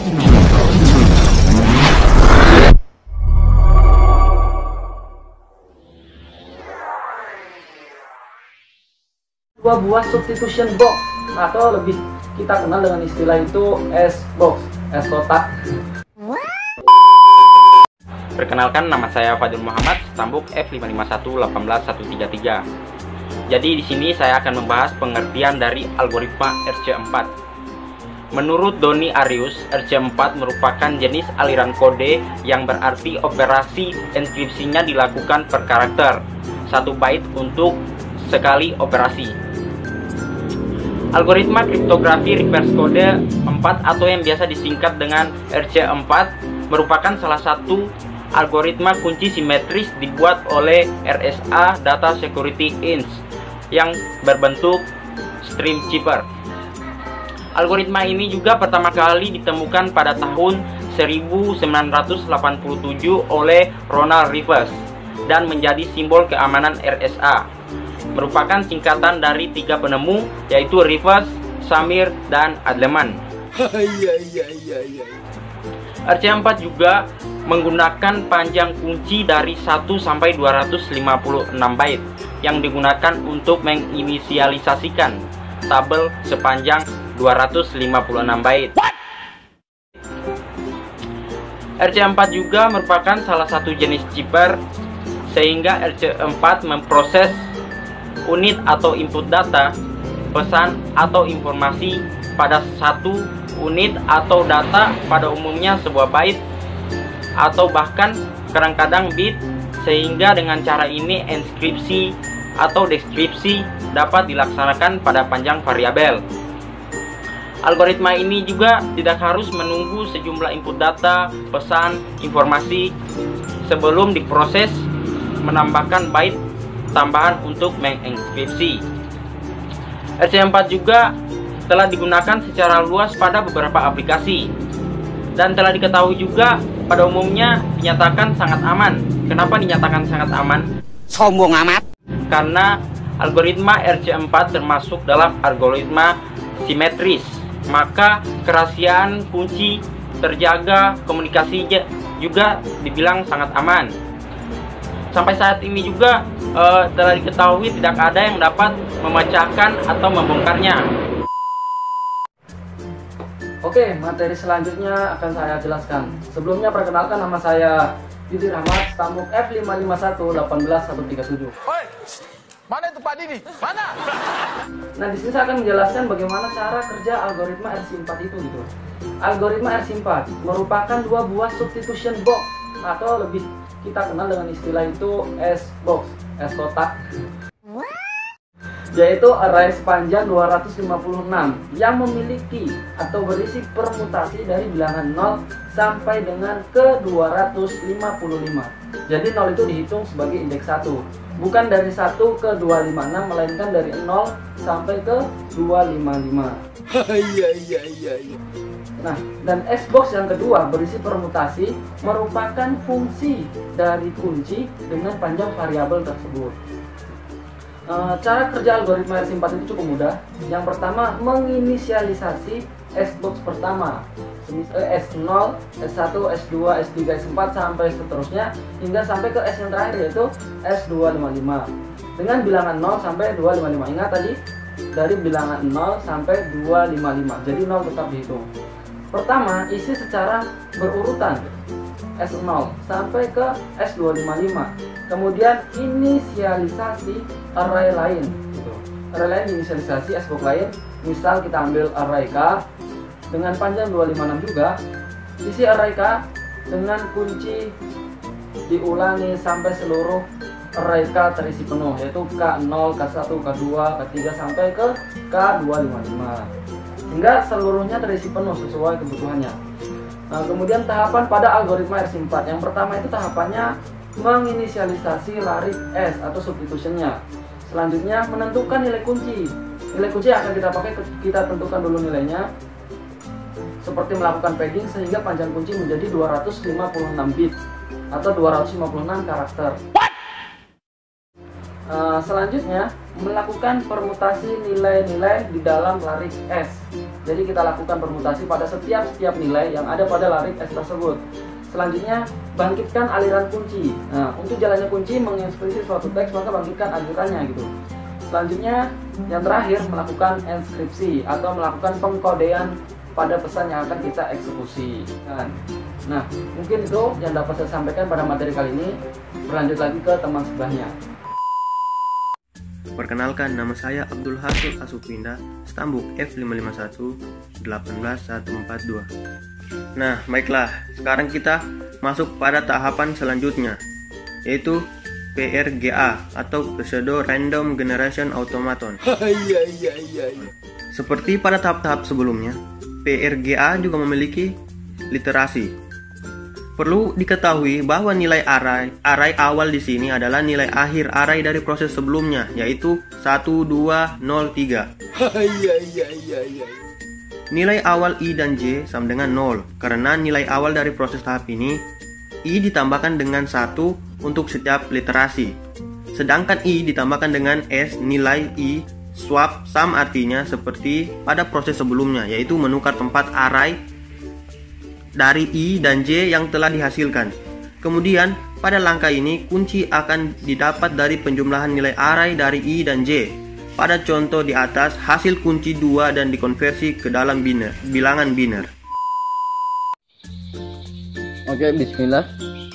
Dua buah substitution box atau lebih kita kenal dengan istilah itu S box, S kotak. Perkenalkan, nama saya Fadil Muhammad, stambuk F55118133. Jadi di sini saya akan membahas pengertian dari algoritma RC4. Menurut Doni Arius, RC4 merupakan jenis aliran kode yang berarti operasi enkripsinya dilakukan per karakter, 1 byte untuk sekali operasi. Algoritma kriptografi reverse kode 4 atau yang biasa disingkat dengan RC4 merupakan salah satu algoritma kunci simetris dibuat oleh RSA Data Security Inc. yang berbentuk stream cipher. Algoritma ini juga pertama kali ditemukan pada tahun 1987 oleh Ronald Rivers dan menjadi simbol keamanan RSA. Merupakan singkatan dari 3 penemu, yaitu Rivers, Samir, dan Adleman. RC4 juga menggunakan panjang kunci dari 1 sampai 256 byte yang digunakan untuk menginisialisasikan tabel sepanjang 256 byte. RC4 juga merupakan salah satu jenis cipher, sehingga RC4 memproses unit atau input data, pesan atau informasi pada satu unit atau data, pada umumnya sebuah byte atau bahkan kadang-kadang bit, sehingga dengan cara ini enskripsi atau deskripsi dapat dilaksanakan pada panjang variabel. Algoritma ini juga tidak harus menunggu sejumlah input data, pesan, informasi sebelum diproses, menambahkan byte tambahan untuk mengenkripsi. RC4 juga telah digunakan secara luas pada beberapa aplikasi dan telah diketahui juga pada umumnya dinyatakan sangat aman. Kenapa dinyatakan sangat aman? Sombong amat. Karena algoritma RC4 termasuk dalam algoritma simetris, maka kerahasiaan kunci terjaga, komunikasi juga dibilang sangat aman. Sampai saat ini juga telah diketahui tidak ada yang dapat memecahkan atau membongkarnya. Oke, materi selanjutnya akan saya jelaskan. Sebelumnya perkenalkan, nama saya Yudi Rahmat, stambuk F55118137. Oi, mana itu Pak Didi? Mana? Nah, di sini saya akan menjelaskan bagaimana cara kerja algoritma RC4 itu gitu. Algoritma RC4 merupakan 2 buah substitution box atau lebih kita kenal dengan istilah itu S box, S kotak, yaitu array sepanjang 256 yang memiliki atau berisi permutasi dari bilangan 0 sampai dengan ke 255. Jadi 0 itu dihitung sebagai indeks 1, bukan dari 1 ke 256, melainkan dari 0 sampai ke 255. Nah, dan S-box yang kedua berisi permutasi merupakan fungsi dari kunci dengan panjang variabel tersebut. Cara kerja algoritma RC4 itu cukup mudah. Yang pertama, menginisialisasi S-box pertama, S0, S1, S2, S3, S4 sampai seterusnya hingga sampai ke S yang terakhir, yaitu S255 dengan bilangan 0 sampai 255. Ingat tadi dari bilangan 0 sampai 255, jadi 0 tetap dihitung. Pertama, isi secara berurutan S0 sampai ke S255. Kemudian inisialisasi array lain. Array lain inisialisasi S-box lain. Misal kita ambil array K dengan panjang 256 juga. Isi array K dengan kunci diulangi sampai seluruh array K terisi penuh, yaitu K0, K1, K2, K3 sampai ke K255. Hingga seluruhnya terisi penuh sesuai kebutuhannya. Nah, kemudian tahapan pada algoritma RC4. Yang pertama itu tahapannya menginisialisasi larik S atau substitutionnya. Selanjutnya menentukan nilai kunci. Nilai kunci yang akan kita pakai, kita tentukan dulu nilainya. Seperti melakukan padding sehingga panjang kunci menjadi 256 bit atau 256 karakter. Selanjutnya melakukan permutasi nilai-nilai di dalam larik S. Jadi kita lakukan permutasi pada setiap nilai yang ada pada larik S tersebut. Selanjutnya bangkitkan aliran kunci. Nah, untuk jalannya kunci mengekspresi suatu teks, maka bangkitkan alirannya gitu. Selanjutnya yang terakhir melakukan enskripsi atau melakukan pengkodean pada pesan yang akan kita eksekusi. Nah, mungkin itu yang dapat saya sampaikan pada materi kali ini. Berlanjut lagi ke teman sebelahnya. Perkenalkan, nama saya Abdul Hasil Asupinda, Stambuk F551 18142. Nah, baiklah, sekarang kita masuk pada tahapan selanjutnya, yaitu PRGA atau Pseudo Random Generation Automaton. Seperti pada tahap-tahap sebelumnya, PRGA juga memiliki literasi. Perlu diketahui bahwa nilai array awal di sini adalah nilai akhir array dari proses sebelumnya, yaitu 1, 2, 0, 3. Nilai awal I dan J sama dengan 0, karena nilai awal dari proses tahap ini, I ditambahkan dengan 1 untuk setiap literasi. Sedangkan I ditambahkan dengan S, nilai I swap sum artinya seperti pada proses sebelumnya, yaitu menukar tempat array dari I dan J yang telah dihasilkan. Kemudian pada langkah ini kunci akan didapat dari penjumlahan nilai array dari I dan J. Pada contoh di atas, hasil kunci 2 dan dikonversi ke dalam bilangan biner. Oke, bismillah.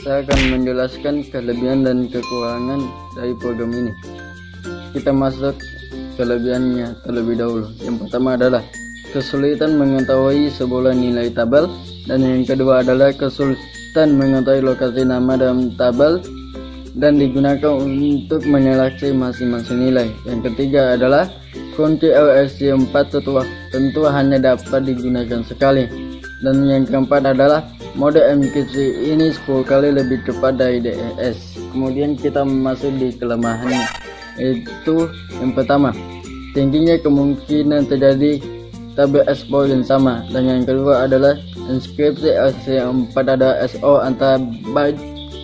Saya akan menjelaskan kelebihan dan kekurangan dari program ini. Kita masuk kelebihannya terlebih dahulu. Yang pertama adalah kesulitan mengetahui sebuah nilai tabel, dan yang kedua adalah kesulitan mengetahui lokasi nama dalam tabel dan digunakan untuk menyeleksi masing-masing nilai. Yang ketiga adalah kunci LSC 4 tentu hanya dapat digunakan sekali. Dan yang keempat adalah mode enkripsi ini 10 kali lebih cepat dari DES. Kemudian kita masuk di kelemahannya, yaitu yang pertama, tingginya kemungkinan terjadi tabel export yang sama. Dan yang kedua adalah inskripsi LC4 ada SO antara byte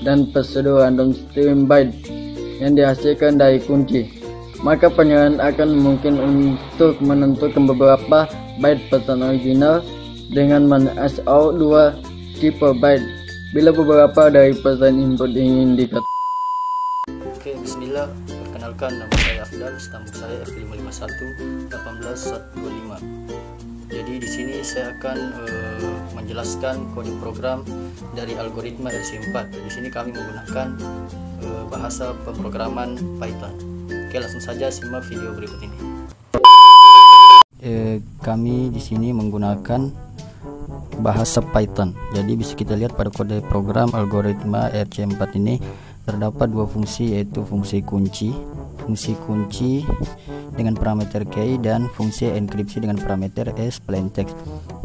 dan pseudo random string byte yang dihasilkan dari kunci. Maka penyerahan akan mungkin untuk menentukan beberapa byte pesan original dengan SO 2 tipe byte bila beberapa dari pesan input ingin dikatakan. Oke, bismillah. Perkenalkan, nama saya Afdal, stambuk saya F551 18125. Jadi di sini saya akan menjelaskan kode program dari algoritma RC4. Di sini kami menggunakan bahasa pemrograman Python. Oke, langsung saja simak video berikut ini. Kami di sini menggunakan bahasa Python. Jadi bisa kita lihat pada kode program algoritma RC4 ini terdapat dua fungsi, yaitu fungsi kunci dengan parameter key dan fungsi enkripsi dengan parameter s plaintext.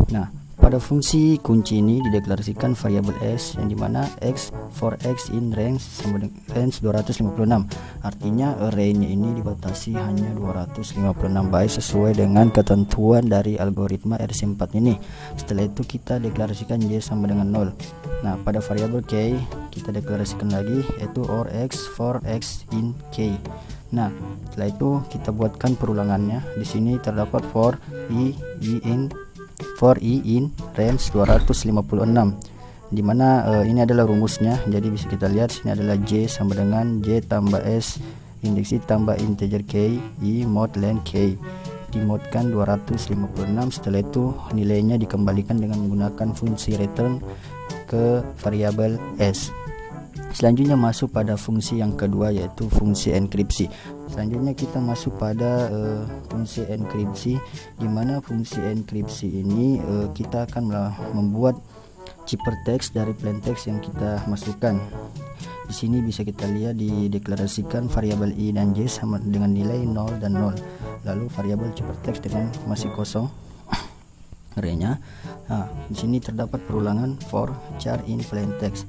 Nah, pada fungsi kunci ini dideklarasikan variabel s yang dimana x for x in range sama dengan range 256. Artinya array-nya ini dibatasi hanya 256 byte sesuai dengan ketentuan dari algoritma RC4 ini. Setelah itu kita deklarasikan y sama dengan 0. Nah, pada variabel k kita deklarasikan lagi, yaitu or x for x in k. Nah, setelah itu kita buatkan perulangannya. Di sini terdapat for i in range 256, dimana ini adalah rumusnya. Jadi bisa kita lihat sini adalah j sama dengan j tambah s indeks i tambah integer k i mod len k, dimodkan 256. Setelah itu nilainya dikembalikan dengan menggunakan fungsi return ke variabel s. Selanjutnya masuk pada fungsi yang kedua, yaitu fungsi enkripsi. Selanjutnya kita masuk pada fungsi enkripsi, di mana fungsi enkripsi ini kita akan membuat ciphertext dari plaintext yang kita masukkan. Di sini bisa kita lihat dideklarasikan variabel i dan j sama dengan nilai 0 dan 0. Lalu variabel ciphertext dengan masih kosong array-nya. Nah, di sini terdapat perulangan for char in plaintext.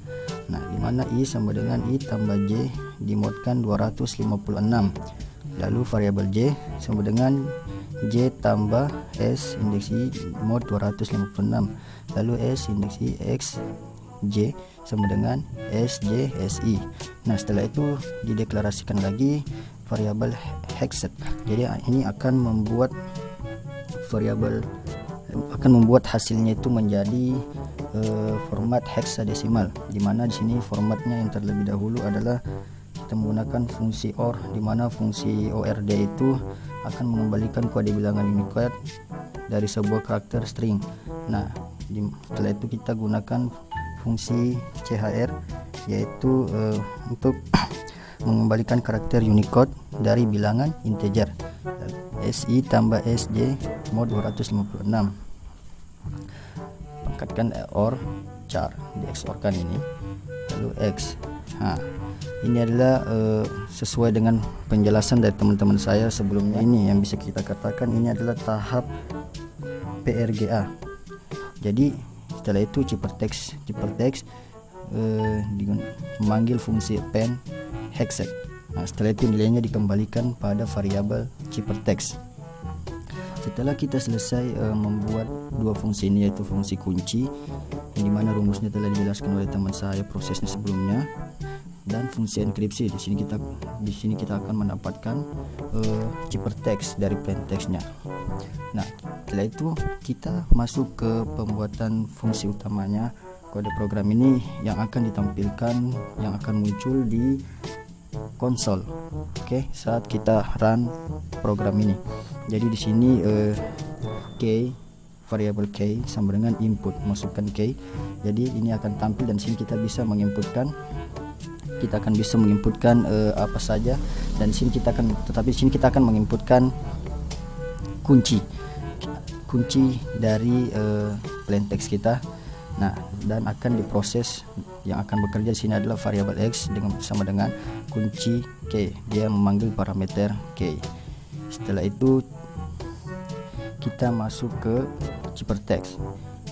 Nah, di mana i sama dengan i tambah j dimodkan 256. Lalu variabel j sama dengan j tambah s indeks i mod 256. Lalu s indeks i x J sama dengan SJ SI. Nah, setelah itu dideklarasikan lagi variabel hexset. Jadi ini akan membuat hasilnya itu menjadi format hexadesimal, di mana di sini formatnya yang terlebih dahulu adalah kita menggunakan fungsi OR, di mana fungsi ORD itu akan mengembalikan kode bilangan Unicode dari sebuah karakter string. Nah, setelah itu kita gunakan fungsi CHR, yaitu untuk mengembalikan karakter Unicode dari bilangan integer. SI tambah SJ mod 256. Pangkatkan OR char, di XOR kan ini, lalu X. Nah, ini adalah sesuai dengan penjelasan dari teman-teman saya sebelumnya. Ini yang bisa kita katakan ini adalah tahap PRGA. Jadi setelah itu ciphertext memanggil fungsi append hexset. Nah, setelah itu nilainya dikembalikan pada variabel ciphertext. Setelah kita selesai membuat dua fungsi ini, yaitu fungsi kunci yang dimana rumusnya telah dijelaskan oleh teman saya prosesnya sebelumnya, dan fungsi enkripsi. Di sini kita akan mendapatkan ciphertext dari plaintextnya. Nah, setelah itu kita masuk ke pembuatan fungsi utamanya. Kode program ini yang akan ditampilkan, yang akan muncul di konsol. Oke, saat kita run program ini. Jadi di sini variabel k sama dengan input, masukkan k. Jadi ini akan tampil, dan sini kita bisa menginputkan. Kita akan bisa menginputkan apa saja, dan di sini kita akan menginputkan kunci dari plaintext kita. Nah, dan akan diproses. Yang akan bekerja di sini adalah variabel x sama dengan kunci k. Dia memanggil parameter k. Setelah itu kita masuk ke ciphertext.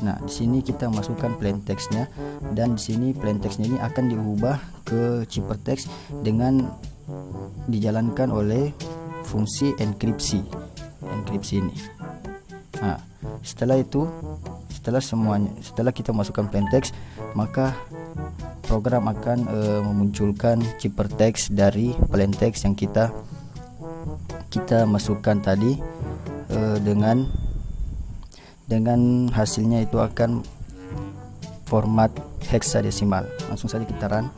Nah, di sini kita masukkan plaintextnya, dan di sini plaintextnya ini akan diubah ke ciphertext dengan dijalankan oleh fungsi enkripsi ini. Nah, setelah kita masukkan plaintext, maka program akan memunculkan ciphertext dari plaintext yang kita masukkan tadi, dengan hasilnya itu akan format hexadesimal. Langsung saja kita run.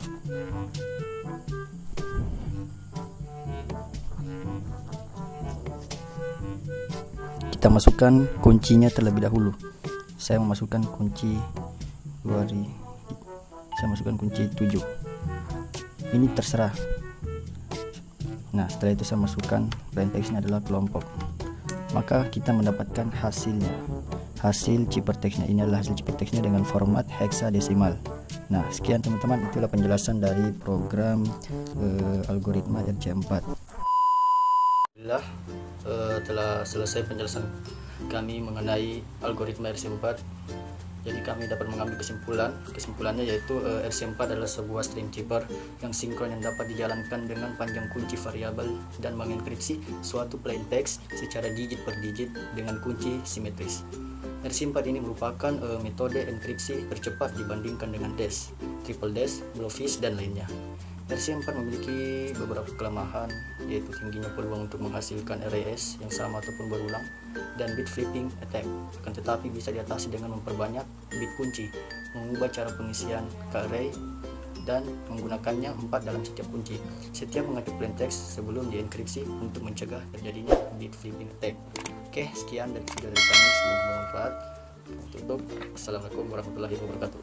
Kita masukkan kuncinya terlebih dahulu. Saya memasukkan kunci 7. Ini terserah. Nah, setelah itu saya masukkan plaintextnya adalah kelompok. Maka kita mendapatkan hasilnya. Hasil ciphertextnya ini adalah hasil ciphertextnya dengan format hexadesimal. Nah, sekian teman-teman, itulah penjelasan dari program algoritma RC4. Alhamdulillah, telah selesai penjelasan kami mengenai algoritma RC4. Jadi kami dapat mengambil kesimpulannya yaitu RC4 adalah sebuah stream cipher yang sinkron yang dapat dijalankan dengan panjang kunci variabel dan mengenkripsi suatu plaintext secara digit per digit dengan kunci simetris. RC4 ini merupakan metode enkripsi tercepat dibandingkan dengan dash, triple dash, blowfish, dan lainnya. RC4 memiliki beberapa kelemahan, yaitu tingginya peluang untuk menghasilkan arrays yang sama ataupun berulang, dan bit flipping attack. Akan tetapi bisa diatasi dengan memperbanyak bit kunci, mengubah cara pengisian ke array, dan menggunakannya 4 dalam setiap kunci setiap mengetik plaintext sebelum dienkripsi untuk mencegah terjadinya bit flipping attack. Oke, sekian dari video dari kami, semoga bermanfaat. Tutup. Assalamualaikum warahmatullahi wabarakatuh.